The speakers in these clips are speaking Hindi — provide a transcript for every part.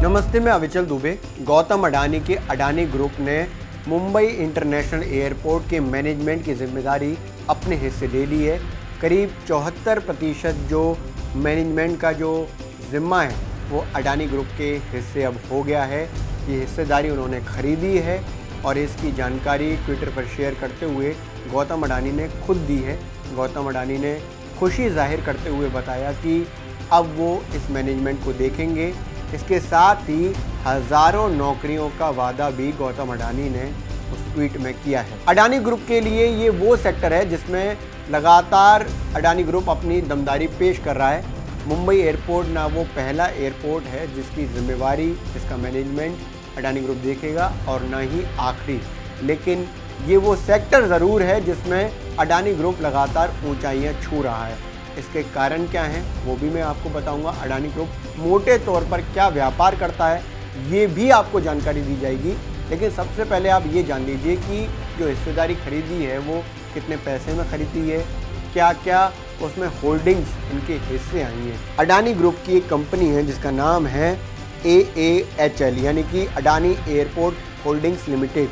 नमस्ते, मैं अविचल दुबे। गौतम अडानी के अडानी ग्रुप ने मुंबई इंटरनेशनल एयरपोर्ट के मैनेजमेंट की जिम्मेदारी अपने हिस्से ले ली है। करीब 74% जो मैनेजमेंट का जो जिम्मा है वो अडानी ग्रुप के हिस्से अब हो गया है। ये हिस्सेदारी उन्होंने खरीदी है और इसकी जानकारी ट्विटर पर शेयर करते हुए गौतम अडानी ने खुद दी है। गौतम अडानी ने खुशी जाहिर करते हुए बताया कि अब वो इस मैनेजमेंट को देखेंगे। इसके साथ ही हज़ारों नौकरियों का वादा भी गौतम अडानी ने उस ट्वीट में किया है। अडानी ग्रुप के लिए ये वो सेक्टर है जिसमें लगातार अडानी ग्रुप अपनी दमदारी पेश कर रहा है। मुंबई एयरपोर्ट ना वो पहला एयरपोर्ट है जिसकी जिम्मेवारी, इसका मैनेजमेंट अडानी ग्रुप देखेगा और ना ही आखिरी, लेकिन ये वो सेक्टर ज़रूर है जिसमें अडानी ग्रुप लगातार ऊंचाइयां छू रहा है। इसके कारण क्या हैं वो भी मैं आपको बताऊंगा। अडानी ग्रुप मोटे तौर पर क्या व्यापार करता है ये भी आपको जानकारी दी जाएगी। लेकिन सबसे पहले आप ये जान लीजिए कि जो हिस्सेदारी खरीदी है वो कितने पैसे में खरीदी है, क्या क्या उसमें होल्डिंग्स इनके हिस्से आई हैं। अडानी ग्रुप की एक कंपनी है जिसका नाम है AAHL यानी कि अडानी एयरपोर्ट होल्डिंग्स लिमिटेड।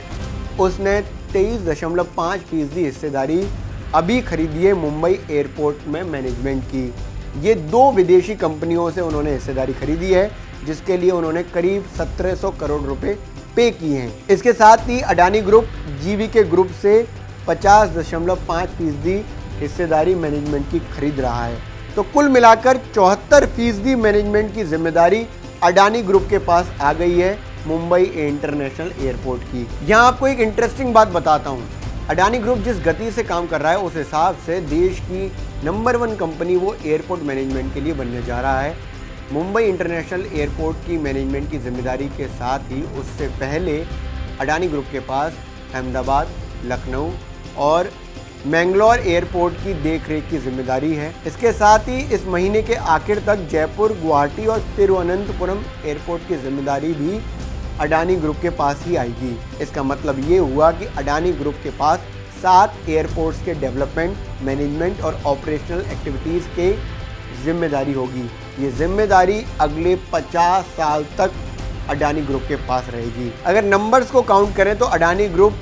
उसने 23.5% हिस्सेदारी अभी खरीदी है मुंबई एयरपोर्ट में मैनेजमेंट की। ये 2 विदेशी कंपनियों से उन्होंने हिस्सेदारी खरीदी है जिसके लिए उन्होंने करीब 1700 करोड़ रुपए पे किए हैं। इसके साथ ही अडानी ग्रुप GVK ग्रुप से 50.5% हिस्सेदारी मैनेजमेंट की खरीद रहा है। तो कुल मिलाकर 74% मैनेजमेंट की जिम्मेदारी अडानी ग्रुप के पास आ गई है मुंबई इंटरनेशनल एयरपोर्ट की। यहाँ आपको एक इंटरेस्टिंग बात बताता हूँ। अडानी ग्रुप जिस गति से काम कर रहा है उस हिसाब से देश की नंबर 1 कंपनी वो एयरपोर्ट मैनेजमेंट के लिए बनने जा रहा है। मुंबई इंटरनेशनल एयरपोर्ट की मैनेजमेंट की जिम्मेदारी के साथ ही उससे पहले अडानी ग्रुप के पास अहमदाबाद, लखनऊ और मैंगलोर एयरपोर्ट की देखरेख की जिम्मेदारी है। इसके साथ ही इस महीने के आखिर तक जयपुर, गुवाहाटी और तिरुवनंतपुरम एयरपोर्ट की जिम्मेदारी भी अडानी ग्रुप के पास ही आएगी। इसका मतलब ये हुआ कि अडानी ग्रुप के पास 7 एयरपोर्ट्स के डेवलपमेंट, मैनेजमेंट और ऑपरेशनल एक्टिविटीज़ के जिम्मेदारी होगी। ये जिम्मेदारी अगले 50 साल तक अडानी ग्रुप के पास रहेगी। अगर नंबर्स को काउंट करें तो अडानी ग्रुप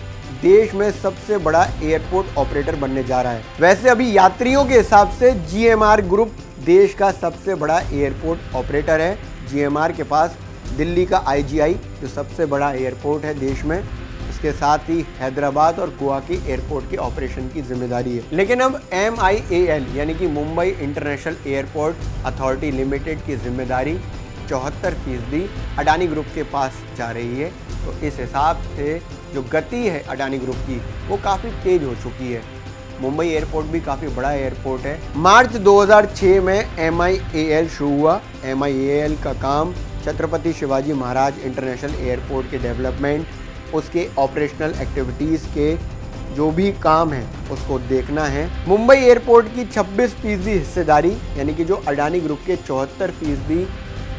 देश में सबसे बड़ा एयरपोर्ट ऑपरेटर बनने जा रहा है। वैसे अभी यात्रियों के हिसाब से GMR ग्रुप देश का सबसे बड़ा एयरपोर्ट ऑपरेटर है। GMR के पास दिल्ली का IGI जो सबसे बड़ा एयरपोर्ट है देश में, इसके साथ ही हैदराबाद और गोवा के एयरपोर्ट के ऑपरेशन की जिम्मेदारी है। लेकिन अब MIAL यानी कि Mumbai international airport authority limited की जिम्मेदारी 74% अडानी ग्रुप के पास जा रही है। तो इस हिसाब से जो गति है अडानी ग्रुप की वो काफ़ी तेज हो चुकी है। मुंबई एयरपोर्ट भी काफ़ी बड़ा एयरपोर्ट है। मार्च 2006 में MIAL शुरू हुआ। MIAL का काम छत्रपति शिवाजी महाराज इंटरनेशनल एयरपोर्ट के डेवलपमेंट, उसके ऑपरेशनल एक्टिविटीज़ के जो भी काम है उसको देखना है। मुंबई एयरपोर्ट की 26% हिस्सेदारी यानी कि जो अडानी ग्रुप के 74%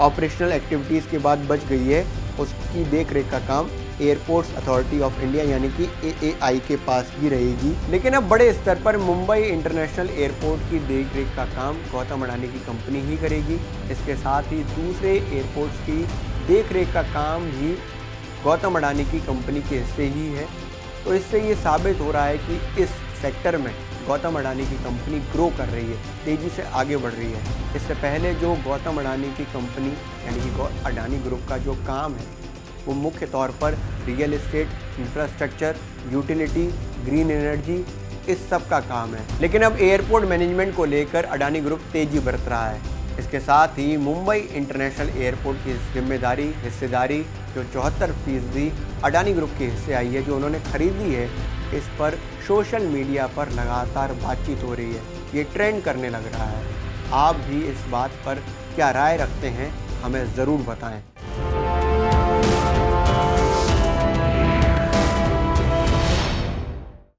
ऑपरेशनल एक्टिविटीज़ के बाद बच गई है, उसकी देखरेख का काम एयरपोर्ट्स अथॉरिटी ऑफ इंडिया यानी कि AAI के पास ही रहेगी। लेकिन अब बड़े स्तर पर मुंबई इंटरनेशनल एयरपोर्ट की देखरेख का काम गौतम अडानी की कंपनी ही करेगी। इसके साथ ही दूसरे एयरपोर्ट्स की देखरेख का काम भी गौतम अडानी की कंपनी के हिस्से ही है। तो इससे ये साबित हो रहा है कि इस सेक्टर में गौतम अडानी की कंपनी ग्रो कर रही है, तेज़ी से आगे बढ़ रही है। इससे पहले जो गौतम अडानी की कंपनी यानी कि अडानी ग्रुप का जो काम है वो मुख्य तौर पर real estate, infrastructure, utility, green energy, इस सब का काम है। लेकिन अब एयरपोर्ट मैनेजमेंट को लेकर अडानी ग्रुप तेजी बरत रहा है। इसके साथ ही मुंबई इंटरनेशनल एयरपोर्ट की जिम्मेदारी, हिस्सेदारी जो 74% अडानी ग्रुप के हिस्से आई है, जो उन्होंने खरीदी है, इस पर सोशल मीडिया पर लगातार बातचीत हो रही है। ये ट्रेंड करने लग रहा है। आप भी इस बात पर क्या राय रखते हैं हमें ज़रूर बताएं।